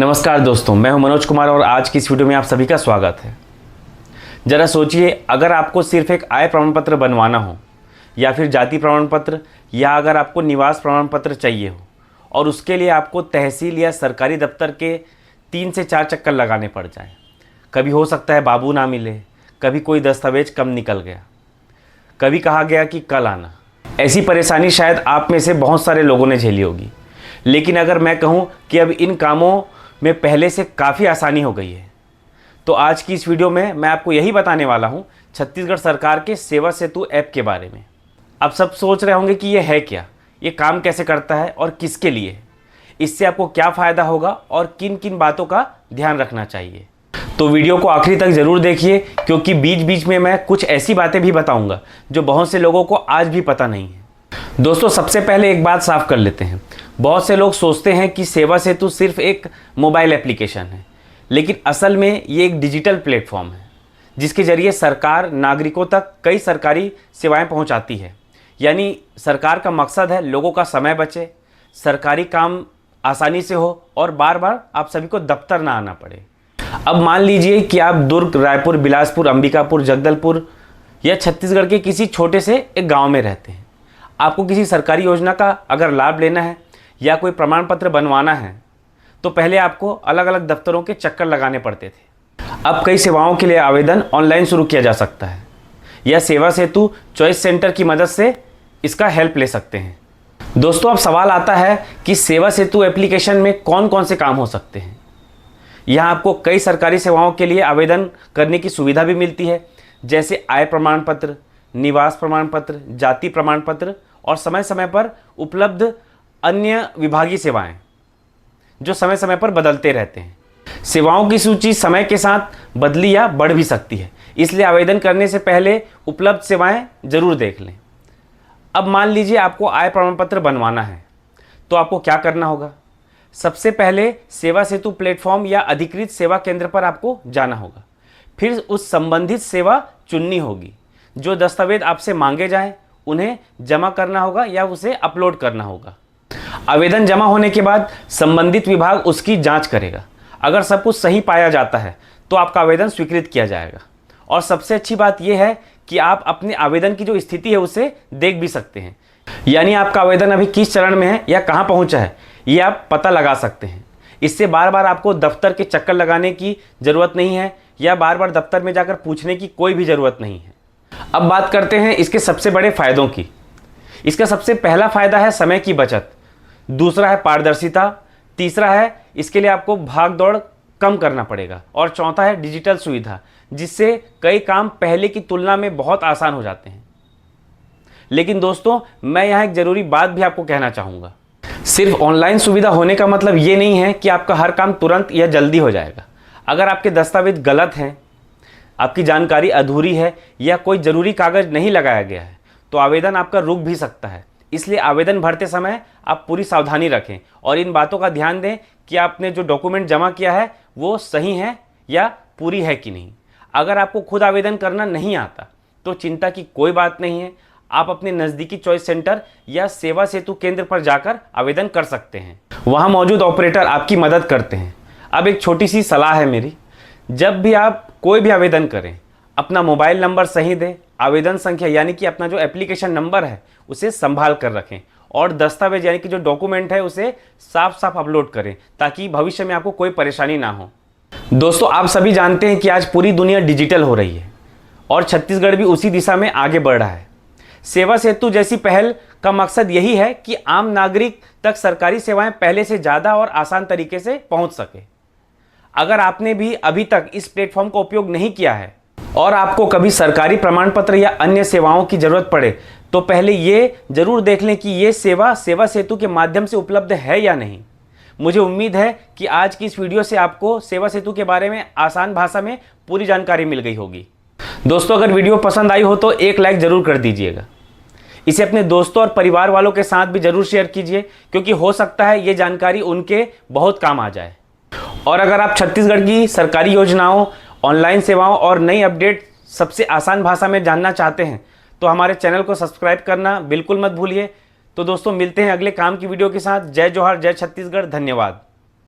नमस्कार दोस्तों, मैं हूं मनोज कुमार और आज की इस वीडियो में आप सभी का स्वागत है। ज़रा सोचिए, अगर आपको सिर्फ एक आय प्रमाण पत्र बनवाना हो या फिर जाति प्रमाण पत्र या अगर आपको निवास प्रमाण पत्र चाहिए हो और उसके लिए आपको तहसील या सरकारी दफ्तर के 3 से 4 चक्कर लगाने पड़ जाए। कभी हो सकता है बाबू ना मिले, कभी कोई दस्तावेज कम निकल गया, कभी कहा गया कि कल आना। ऐसी परेशानी शायद आप में से बहुत सारे लोगों ने झेली होगी। लेकिन अगर मैं कहूँ कि अब इन कामों में पहले से काफ़ी आसानी हो गई है, तो आज की इस वीडियो में मैं आपको यही बताने वाला हूँ छत्तीसगढ़ सरकार के सेवा सेतु ऐप के बारे में। अब सब सोच रहे होंगे कि ये है क्या, ये काम कैसे करता है और किसके लिए, इससे आपको क्या फ़ायदा होगा और किन किन बातों का ध्यान रखना चाहिए। तो वीडियो को आखिरी तक ज़रूर देखिए, क्योंकि बीच बीच में मैं कुछ ऐसी बातें भी बताऊँगा जो बहुत से लोगों को आज भी पता नहीं है। दोस्तों, सबसे पहले एक बात साफ कर लेते हैं। बहुत से लोग सोचते हैं कि सेवा सेतु सिर्फ एक मोबाइल एप्लीकेशन है, लेकिन असल में ये एक डिजिटल प्लेटफॉर्म है जिसके ज़रिए सरकार नागरिकों तक कई सरकारी सेवाएं पहुंचाती है। यानी सरकार का मकसद है लोगों का समय बचे, सरकारी काम आसानी से हो और बार बार आप सभी को दफ्तर ना आना पड़े। अब मान लीजिए कि आप दुर्ग, रायपुर, बिलासपुर, अंबिकापुर, जगदलपुर या छत्तीसगढ़ के किसी छोटे से एक गाँव में रहते हैं। आपको किसी सरकारी योजना का अगर लाभ लेना है या कोई प्रमाण पत्र बनवाना है तो पहले आपको अलग अलग दफ्तरों के चक्कर लगाने पड़ते थे। अब कई सेवाओं के लिए आवेदन ऑनलाइन शुरू किया जा सकता है या सेवा सेतु चॉइस सेंटर की मदद से इसका हेल्प ले सकते हैं। दोस्तों, अब सवाल आता है कि सेवा सेतु एप्लीकेशन में कौन कौन से काम हो सकते हैं। यहाँ आपको कई सरकारी सेवाओं के लिए आवेदन करने की सुविधा भी मिलती है, जैसे आय प्रमाण पत्र, निवास प्रमाण पत्र, जाति प्रमाण पत्र और समय समय पर उपलब्ध अन्य विभागीय सेवाएं जो समय समय पर बदलते रहते हैं। सेवाओं की सूची समय के साथ बदली या बढ़ भी सकती है, इसलिए आवेदन करने से पहले उपलब्ध सेवाएं जरूर देख लें। अब मान लीजिए आपको आय प्रमाण पत्र बनवाना है, तो आपको क्या करना होगा। सबसे पहले सेवा सेतु प्लेटफॉर्म या अधिकृत सेवा केंद्र पर आपको जाना होगा। फिर उस संबंधित सेवा चुननी होगी। जो दस्तावेज आपसे मांगे जाएं उन्हें जमा करना होगा या उसे अपलोड करना होगा। आवेदन जमा होने के बाद संबंधित विभाग उसकी जांच करेगा। अगर सब कुछ सही पाया जाता है तो आपका आवेदन स्वीकृत किया जाएगा। और सबसे अच्छी बात यह है कि आप अपने आवेदन की जो स्थिति है उसे देख भी सकते हैं। यानी आपका आवेदन अभी किस चरण में है या कहाँ पहुँचा है, ये आप पता लगा सकते हैं। इससे बार बार आपको दफ्तर के चक्कर लगाने की ज़रूरत नहीं है या बार बार दफ्तर में जाकर पूछने की कोई भी ज़रूरत नहीं है। अब बात करते हैं इसके सबसे बड़े फ़ायदों की। इसका सबसे पहला फ़ायदा है समय की बचत, दूसरा है पारदर्शिता, तीसरा है इसके लिए आपको भाग दौड़ कम करना पड़ेगा और चौथा है डिजिटल सुविधा, जिससे कई काम पहले की तुलना में बहुत आसान हो जाते हैं। लेकिन दोस्तों, मैं यहाँ एक ज़रूरी बात भी आपको कहना चाहूँगा। सिर्फ ऑनलाइन सुविधा होने का मतलब ये नहीं है कि आपका हर काम तुरंत या जल्दी हो जाएगा। अगर आपके दस्तावेज गलत हैं, आपकी जानकारी अधूरी है या कोई ज़रूरी कागज़ नहीं लगाया गया है तो आवेदन आपका रुक भी सकता है। इसलिए आवेदन भरते समय आप पूरी सावधानी रखें और इन बातों का ध्यान दें कि आपने जो डॉक्यूमेंट जमा किया है वो सही है या पूरी है कि नहीं। अगर आपको खुद आवेदन करना नहीं आता तो चिंता की कोई बात नहीं है। आप अपने नज़दीकी चॉइस सेंटर या सेवा सेतु केंद्र पर जाकर आवेदन कर सकते हैं। वहाँ मौजूद ऑपरेटर आपकी मदद करते हैं। अब एक छोटी सी सलाह है मेरी, जब भी आप कोई भी आवेदन करें अपना मोबाइल नंबर सही दें, आवेदन संख्या यानी कि अपना जो एप्लीकेशन नंबर है उसे संभाल कर रखें और दस्तावेज यानी कि जो डॉक्यूमेंट है उसे साफ साफ अपलोड करें ताकि भविष्य में आपको कोई परेशानी ना हो। दोस्तों, आप सभी जानते हैं कि आज पूरी दुनिया डिजिटल हो रही है और छत्तीसगढ़ भी उसी दिशा में आगे बढ़ रहा है। सेवा सेतु जैसी पहल का मकसद यही है कि आम नागरिक तक सरकारी सेवाएं पहले से ज़्यादा और आसान तरीके से पहुंच सके। अगर आपने भी अभी तक इस प्लेटफॉर्म का उपयोग नहीं किया है और आपको कभी सरकारी प्रमाण पत्र या अन्य सेवाओं की ज़रूरत पड़े तो पहले ये ज़रूर देख लें कि ये सेवा सेतु के माध्यम से उपलब्ध है या नहीं। मुझे उम्मीद है कि आज की इस वीडियो से आपको सेवा सेतु के बारे में आसान भाषा में पूरी जानकारी मिल गई होगी। दोस्तों, अगर वीडियो पसंद आई हो तो एक लाइक ज़रूर कर दीजिएगा। इसे अपने दोस्तों और परिवार वालों के साथ भी ज़रूर शेयर कीजिए, क्योंकि हो सकता है ये जानकारी उनके बहुत काम आ जाए। और अगर आप छत्तीसगढ़ की सरकारी योजनाओं, ऑनलाइन सेवाओं और नई अपडेट सबसे आसान भाषा में जानना चाहते हैं तो हमारे चैनल को सब्सक्राइब करना बिल्कुल मत भूलिए। तो दोस्तों, मिलते हैं अगले काम की वीडियो के साथ। जय जोहार, जय छत्तीसगढ़, धन्यवाद।